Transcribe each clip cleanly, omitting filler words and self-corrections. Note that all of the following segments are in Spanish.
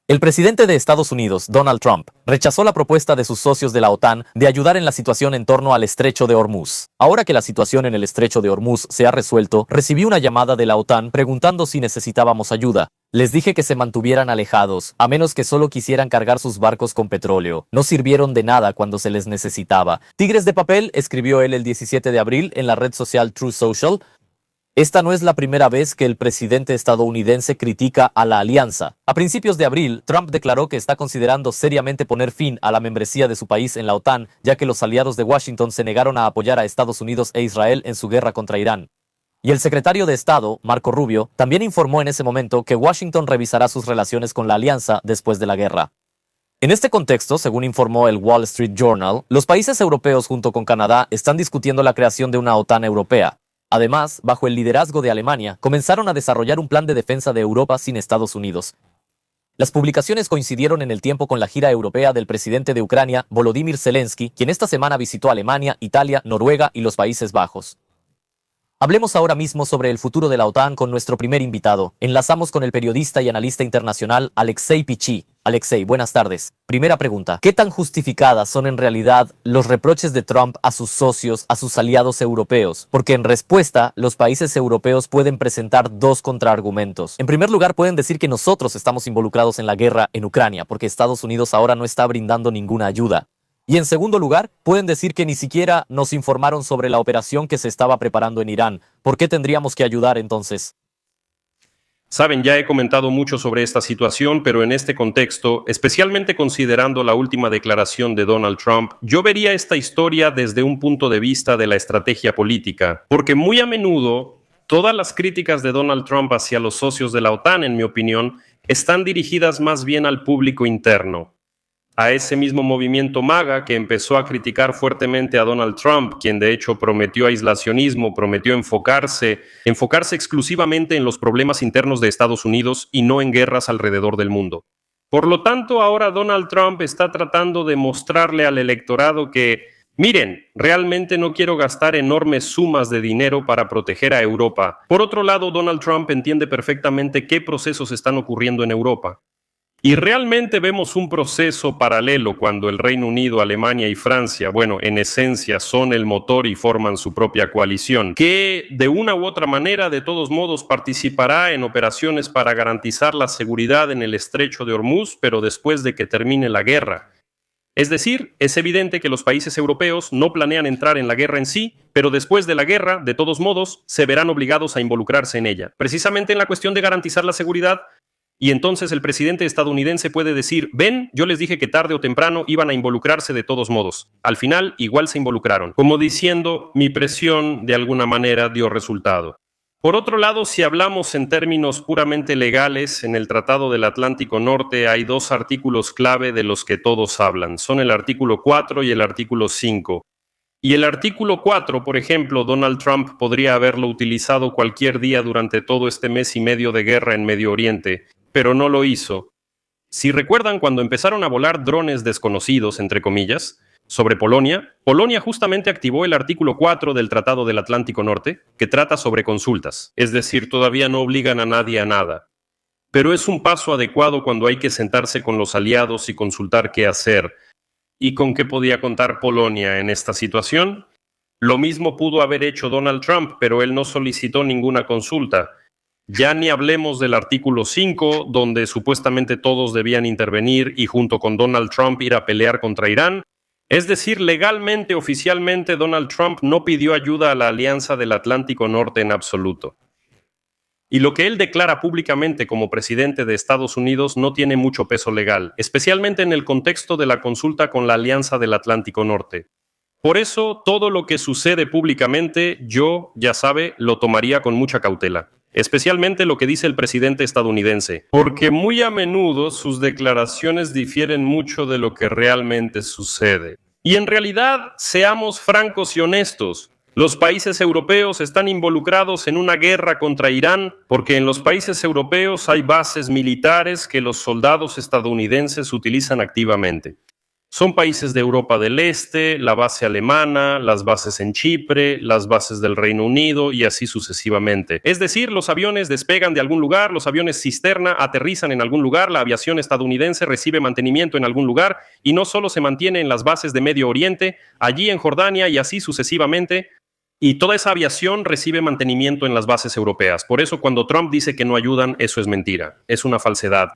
El presidente de Estados Unidos, Donald Trump, rechazó la propuesta de sus socios de la OTAN de ayudar en la situación en torno al estrecho de Hormuz. Ahora que la situación en el estrecho de Hormuz se ha resuelto, recibí una llamada de la OTAN preguntando si necesitábamos ayuda. Les dije que se mantuvieran alejados, a menos que solo quisieran cargar sus barcos con petróleo. No sirvieron de nada cuando se les necesitaba. Tigres de papel, escribió él el 17 de abril en la red social Truth Social. Esta no es la primera vez que el presidente estadounidense critica a la alianza. A principios de abril, Trump declaró que está considerando seriamente poner fin a la membresía de su país en la OTAN, ya que los aliados de Washington se negaron a apoyar a Estados Unidos e Israel en su guerra contra Irán. Y el secretario de Estado, Marco Rubio, también informó en ese momento que Washington revisará sus relaciones con la alianza después de la guerra. En este contexto, según informó el Wall Street Journal, los países europeos junto con Canadá están discutiendo la creación de una OTAN europea. Además, bajo el liderazgo de Alemania, comenzaron a desarrollar un plan de defensa de Europa sin Estados Unidos. Las publicaciones coincidieron en el tiempo con la gira europea del presidente de Ucrania, Volodymyr Zelensky, quien esta semana visitó Alemania, Italia, Noruega y los Países Bajos. Hablemos ahora mismo sobre el futuro de la OTAN con nuestro primer invitado. Enlazamos con el periodista y analista internacional Alexei Pichi. Alexei, buenas tardes. Primera pregunta. ¿Qué tan justificadas son en realidad los reproches de Trump a sus socios, a sus aliados europeos? Porque en respuesta, los países europeos pueden presentar dos contraargumentos. En primer lugar, pueden decir que nosotros estamos involucrados en la guerra en Ucrania, porque Estados Unidos ahora no está brindando ninguna ayuda. Y en segundo lugar, pueden decir que ni siquiera nos informaron sobre la operación que se estaba preparando en Irán. ¿Por qué tendríamos que ayudar entonces? Saben, ya he comentado mucho sobre esta situación, pero en este contexto, especialmente considerando la última declaración de Donald Trump, yo vería esta historia desde un punto de vista de la estrategia política, porque muy a menudo todas las críticas de Donald Trump hacia los socios de la OTAN, en mi opinión, están dirigidas más bien al público interno, a ese mismo movimiento MAGA que empezó a criticar fuertemente a Donald Trump, quien de hecho prometió aislacionismo, prometió enfocarse exclusivamente en los problemas internos de Estados Unidos y no en guerras alrededor del mundo. Por lo tanto, ahora Donald Trump está tratando de mostrarle al electorado que, miren, realmente no quiero gastar enormes sumas de dinero para proteger a Europa. Por otro lado, Donald Trump entiende perfectamente qué procesos están ocurriendo en Europa. Y realmente vemos un proceso paralelo cuando el Reino Unido, Alemania y Francia, bueno, en esencia son el motor y forman su propia coalición, que de una u otra manera, de todos modos, participará en operaciones para garantizar la seguridad en el estrecho de Hormuz, pero después de que termine la guerra. Es decir, es evidente que los países europeos no planean entrar en la guerra en sí, pero después de la guerra, de todos modos, se verán obligados a involucrarse en ella. Precisamente en la cuestión de garantizar la seguridad. Y entonces el presidente estadounidense puede decir, ven, yo les dije que tarde o temprano iban a involucrarse de todos modos. Al final, igual se involucraron. Como diciendo, mi presión de alguna manera dio resultado. Por otro lado, si hablamos en términos puramente legales, en el Tratado del Atlántico Norte hay dos artículos clave de los que todos hablan. Son el artículo 4 y el artículo 5. Y el artículo 4, por ejemplo, Donald Trump podría haberlo utilizado cualquier día durante todo este mes y medio de guerra en Medio Oriente, pero no lo hizo. Si recuerdan, cuando empezaron a volar drones desconocidos, entre comillas, sobre Polonia, Polonia justamente activó el artículo 4 del Tratado del Atlántico Norte, que trata sobre consultas, es decir, todavía no obligan a nadie a nada. Pero es un paso adecuado cuando hay que sentarse con los aliados y consultar qué hacer. ¿Y con qué podía contar Polonia en esta situación? Lo mismo pudo haber hecho Donald Trump, pero él no solicitó ninguna consulta. Ya ni hablemos del artículo 5, donde supuestamente todos debían intervenir y junto con Donald Trump ir a pelear contra Irán. Es decir, legalmente, oficialmente, Donald Trump no pidió ayuda a la Alianza del Atlántico Norte en absoluto. Y lo que él declara públicamente como presidente de Estados Unidos no tiene mucho peso legal, especialmente en el contexto de la consulta con la Alianza del Atlántico Norte. Por eso, todo lo que sucede públicamente, yo, ya sabe, lo tomaría con mucha cautela. Especialmente lo que dice el presidente estadounidense, porque muy a menudo sus declaraciones difieren mucho de lo que realmente sucede. Y en realidad, seamos francos y honestos, los países europeos están involucrados en una guerra contra Irán porque en los países europeos hay bases militares que los soldados estadounidenses utilizan activamente. Son países de Europa del Este, la base alemana, las bases en Chipre, las bases del Reino Unido y así sucesivamente. Es decir, los aviones despegan de algún lugar, los aviones cisterna aterrizan en algún lugar, la aviación estadounidense recibe mantenimiento en algún lugar y no solo se mantiene en las bases de Medio Oriente, allí en Jordania y así sucesivamente. Y toda esa aviación recibe mantenimiento en las bases europeas. Por eso cuando Trump dice que no ayudan, eso es mentira, es una falsedad.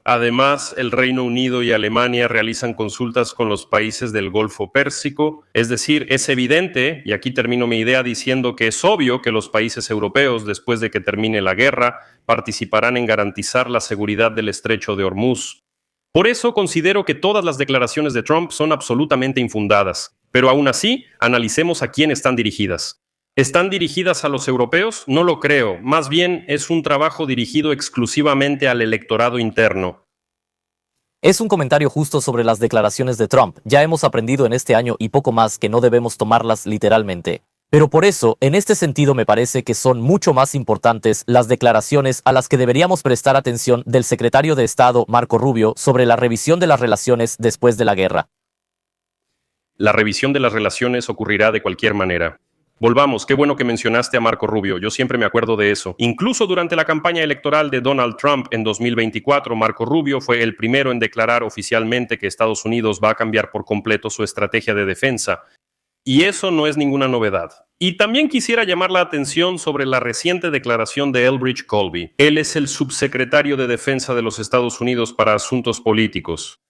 Además, el Reino Unido y Alemania realizan consultas con los países del Golfo Pérsico. Es decir, es evidente, y aquí termino mi idea diciendo que es obvio que los países europeos, después de que termine la guerra, participarán en garantizar la seguridad del Estrecho de Hormuz. Por eso considero que todas las declaraciones de Trump son absolutamente infundadas. Pero aún así, analicemos a quién están dirigidas. ¿Están dirigidas a los europeos? No lo creo. Más bien es un trabajo dirigido exclusivamente al electorado interno. Es un comentario justo sobre las declaraciones de Trump. Ya hemos aprendido en este año y poco más que no debemos tomarlas literalmente. Pero por eso, en este sentido me parece que son mucho más importantes las declaraciones a las que deberíamos prestar atención del secretario de Estado, Marco Rubio, sobre la revisión de las relaciones después de la guerra. La revisión de las relaciones ocurrirá de cualquier manera. Volvamos, qué bueno que mencionaste a Marco Rubio, yo siempre me acuerdo de eso. Incluso durante la campaña electoral de Donald Trump en 2024, Marco Rubio fue el primero en declarar oficialmente que Estados Unidos va a cambiar por completo su estrategia de defensa. Y eso no es ninguna novedad. Y también quisiera llamar la atención sobre la reciente declaración de Elbridge Colby. Él es el subsecretario de Defensa de los Estados Unidos para Asuntos Políticos.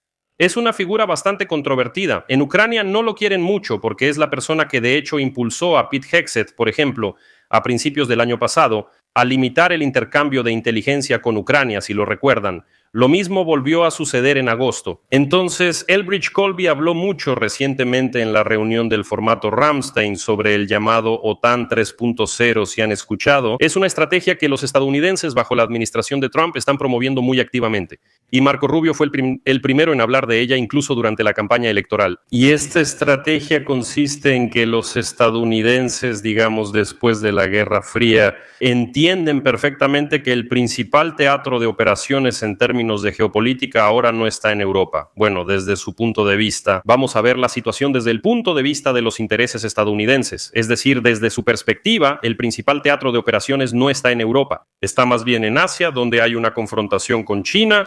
Es una figura bastante controvertida. En Ucrania no lo quieren mucho porque es la persona que de hecho impulsó a Pete Hegseth, por ejemplo, a principios del año pasado, a limitar el intercambio de inteligencia con Ucrania, si lo recuerdan. Lo mismo volvió a suceder en agosto. Entonces, Elbridge Colby habló mucho recientemente en la reunión del formato Ramstein sobre el llamado OTAN 3.0, si han escuchado. Es una estrategia que los estadounidenses bajo la administración de Trump están promoviendo muy activamente. Y Marco Rubio fue el primero en hablar de ella incluso durante la campaña electoral. Y esta estrategia consiste en que los estadounidenses, digamos, después de la Guerra Fría, entienden perfectamente que el principal teatro de operaciones en términos de geopolítica ahora no está en Europa. Bueno, desde su punto de vista, vamos a ver la situación desde el punto de vista de los intereses estadounidenses. Es decir, desde su perspectiva, el principal teatro de operaciones no está en Europa. Está más bien en Asia, donde hay una confrontación con China.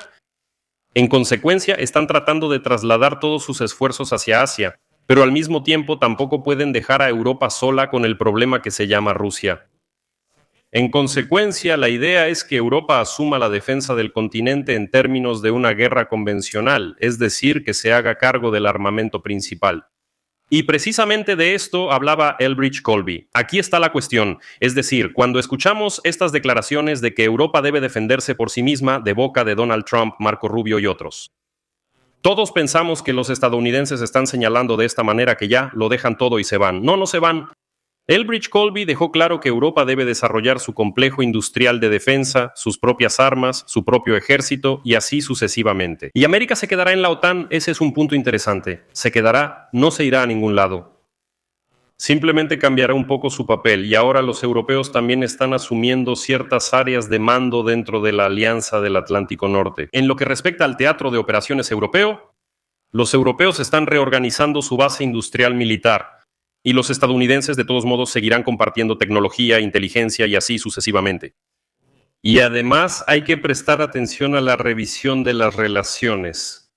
En consecuencia, están tratando de trasladar todos sus esfuerzos hacia Asia, pero al mismo tiempo tampoco pueden dejar a Europa sola con el problema que se llama Rusia. En consecuencia, la idea es que Europa asuma la defensa del continente en términos de una guerra convencional, es decir, que se haga cargo del armamento principal. Y precisamente de esto hablaba Elbridge Colby. Aquí está la cuestión, es decir, cuando escuchamos estas declaraciones de que Europa debe defenderse por sí misma de boca de Donald Trump, Marco Rubio y otros, todos pensamos que los estadounidenses están señalando de esta manera que ya lo dejan todo y se van. No, no se van. Elbridge Colby dejó claro que Europa debe desarrollar su complejo industrial de defensa, sus propias armas, su propio ejército y así sucesivamente. ¿Y América se quedará en la OTAN? Ese es un punto interesante. Se quedará, no se irá a ningún lado. Simplemente cambiará un poco su papel y ahora los europeos también están asumiendo ciertas áreas de mando dentro de la Alianza del Atlántico Norte. En lo que respecta al teatro de operaciones europeo, los europeos están reorganizando su base industrial militar. Y los estadounidenses de todos modos seguirán compartiendo tecnología, inteligencia y así sucesivamente. Y además hay que prestar atención a la revisión de las relaciones.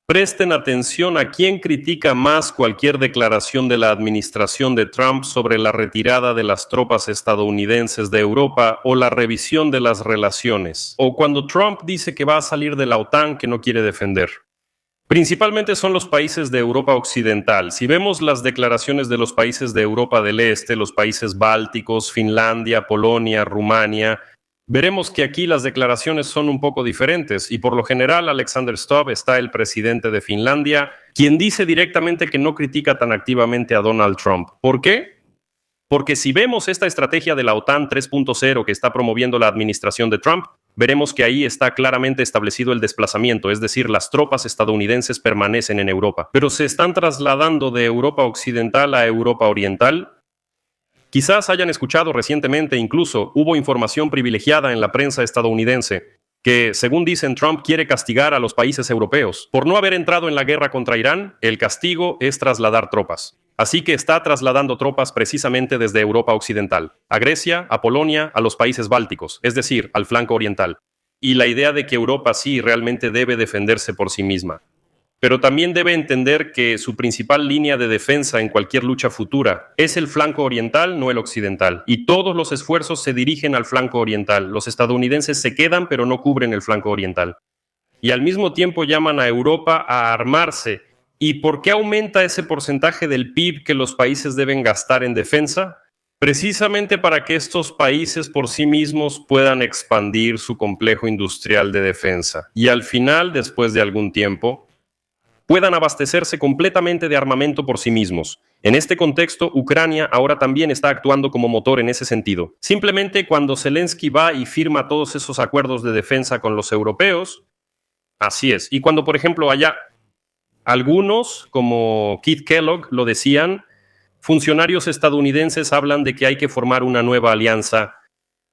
Presten atención a quién critica más cualquier declaración de la administración de Trump sobre la retirada de las tropas estadounidenses de Europa o la revisión de las relaciones. O cuando Trump dice que va a salir de la OTAN que no quiere defender. Principalmente son los países de Europa Occidental. Si vemos las declaraciones de los países de Europa del Este, los países bálticos, Finlandia, Polonia, Rumania, veremos que aquí las declaraciones son un poco diferentes y por lo general Alexander Stubb está el presidente de Finlandia, quien dice directamente que no critica tan activamente a Donald Trump. ¿Por qué? Porque si vemos esta estrategia de la OTAN 3.0 que está promoviendo la administración de Trump, veremos que ahí está claramente establecido el desplazamiento, es decir, las tropas estadounidenses permanecen en Europa, pero se están trasladando de Europa Occidental a Europa Oriental. Quizás hayan escuchado recientemente, incluso hubo información privilegiada en la prensa estadounidense, que, según dicen, Trump quiere castigar a los países europeos. Por no haber entrado en la guerra contra Irán, el castigo es trasladar tropas. Así que está trasladando tropas precisamente desde Europa Occidental, a Grecia, a Polonia, a los países bálticos, es decir, al flanco oriental. Y la idea de que Europa sí realmente debe defenderse por sí misma. Pero también debe entender que su principal línea de defensa en cualquier lucha futura es el flanco oriental, no el occidental. Y todos los esfuerzos se dirigen al flanco oriental. Los estadounidenses se quedan, pero no cubren el flanco oriental. Y al mismo tiempo llaman a Europa a armarse. ¿Y por qué aumenta ese porcentaje del PIB que los países deben gastar en defensa? Precisamente para que estos países por sí mismos puedan expandir su complejo industrial de defensa. Y al final, después de algún tiempo, puedan abastecerse completamente de armamento por sí mismos. En este contexto, Ucrania ahora también está actuando como motor en ese sentido. Simplemente cuando Zelensky va y firma todos esos acuerdos de defensa con los europeos, así es. Y cuando, por ejemplo, allá algunos, como Keith Kellogg, lo decían, funcionarios estadounidenses hablan de que hay que formar una nueva alianza.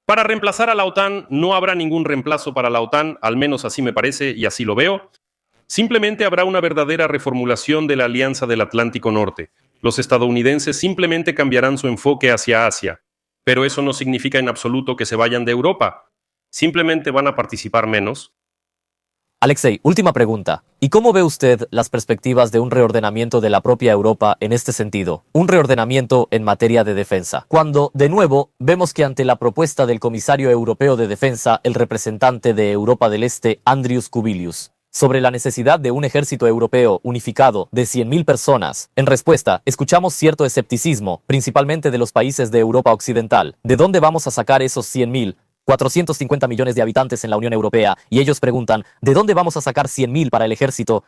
Para reemplazar a la OTAN, no habrá ningún reemplazo para la OTAN, al menos así me parece y así lo veo. Simplemente habrá una verdadera reformulación de la Alianza del Atlántico Norte. Los estadounidenses simplemente cambiarán su enfoque hacia Asia. Pero eso no significa en absoluto que se vayan de Europa. Simplemente van a participar menos. Alexei, última pregunta. ¿Y cómo ve usted las perspectivas de un reordenamiento de la propia Europa en este sentido? Un reordenamiento en materia de defensa. Cuando, de nuevo, vemos que ante la propuesta del comisario europeo de defensa, el representante de Europa del Este, Andrius Kubilius, sobre la necesidad de un ejército europeo unificado de 100.000 personas. En respuesta, escuchamos cierto escepticismo, principalmente de los países de Europa Occidental. ¿De dónde vamos a sacar esos 100.000? 450 millones de habitantes en la Unión Europea, y ellos preguntan, ¿de dónde vamos a sacar 100.000 para el ejército?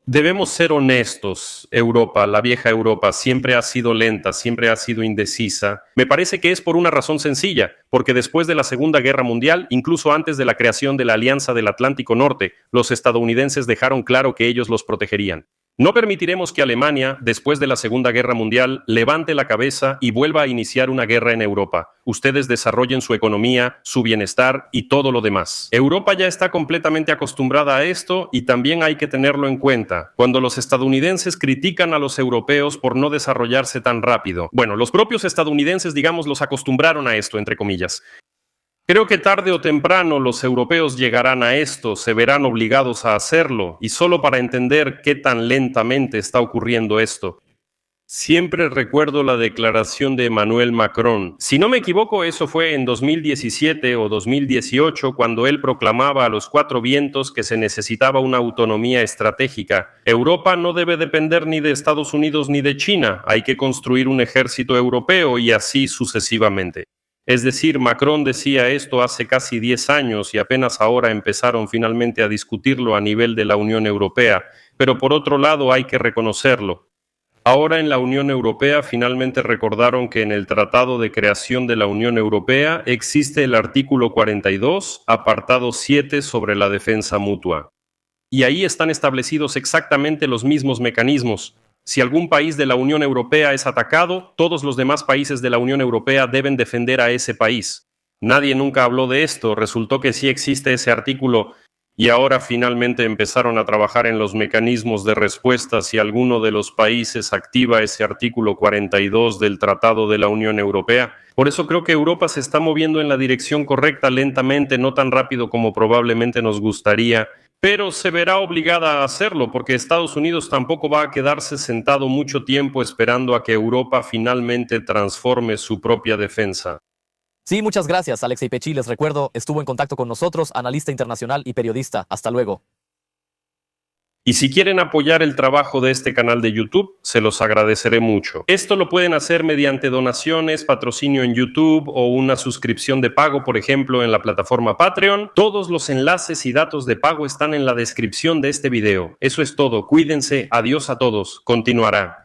Debemos ser honestos. Europa, la vieja Europa, siempre ha sido lenta, siempre ha sido indecisa. Me parece que es por una razón sencilla, porque después de la Segunda Guerra Mundial, incluso antes de la creación de la Alianza del Atlántico Norte, los estadounidenses dejaron claro que ellos los protegerían. No permitiremos que Alemania, después de la Segunda Guerra Mundial, levante la cabeza y vuelva a iniciar una guerra en Europa. Ustedes desarrollen su economía, su bienestar y todo lo demás. Europa ya está completamente acostumbrada a esto y también hay que tenerlo en cuenta. Cuando los estadounidenses critican a los europeos por no desarrollarse tan rápido. Bueno, los propios estadounidenses, digamos, los acostumbraron a esto, entre comillas. Creo que tarde o temprano los europeos llegarán a esto, se verán obligados a hacerlo, y solo para entender qué tan lentamente está ocurriendo esto. Siempre recuerdo la declaración de Emmanuel Macron. Si no me equivoco, eso fue en 2017 o 2018, cuando él proclamaba a los cuatro vientos que se necesitaba una autonomía estratégica. Europa no debe depender ni de Estados Unidos ni de China, hay que construir un ejército europeo y así sucesivamente. Es decir, Macron decía esto hace casi 10 años y apenas ahora empezaron finalmente a discutirlo a nivel de la Unión Europea, pero por otro lado hay que reconocerlo. Ahora en la Unión Europea finalmente recordaron que en el Tratado de Creación de la Unión Europea existe el artículo 42, apartado 7 sobre la defensa mutua. Y ahí están establecidos exactamente los mismos mecanismos. Si algún país de la Unión Europea es atacado, todos los demás países de la Unión Europea deben defender a ese país. Nadie nunca habló de esto, resultó que sí existe ese artículo y ahora finalmente empezaron a trabajar en los mecanismos de respuesta si alguno de los países activa ese artículo 42 del Tratado de la Unión Europea. Por eso creo que Europa se está moviendo en la dirección correcta lentamente, no tan rápido como probablemente nos gustaría. Pero se verá obligada a hacerlo porque Estados Unidos tampoco va a quedarse sentado mucho tiempo esperando a que Europa finalmente transforme su propia defensa. Sí, muchas gracias, Alexei Pechí. Les recuerdo, estuvo en contacto con nosotros, analista internacional y periodista. Hasta luego. Y si quieren apoyar el trabajo de este canal de YouTube, se los agradeceré mucho. Esto lo pueden hacer mediante donaciones, patrocinio en YouTube o una suscripción de pago, por ejemplo, en la plataforma Patreon. Todos los enlaces y datos de pago están en la descripción de este video. Eso es todo. Cuídense. Adiós a todos. Continuará.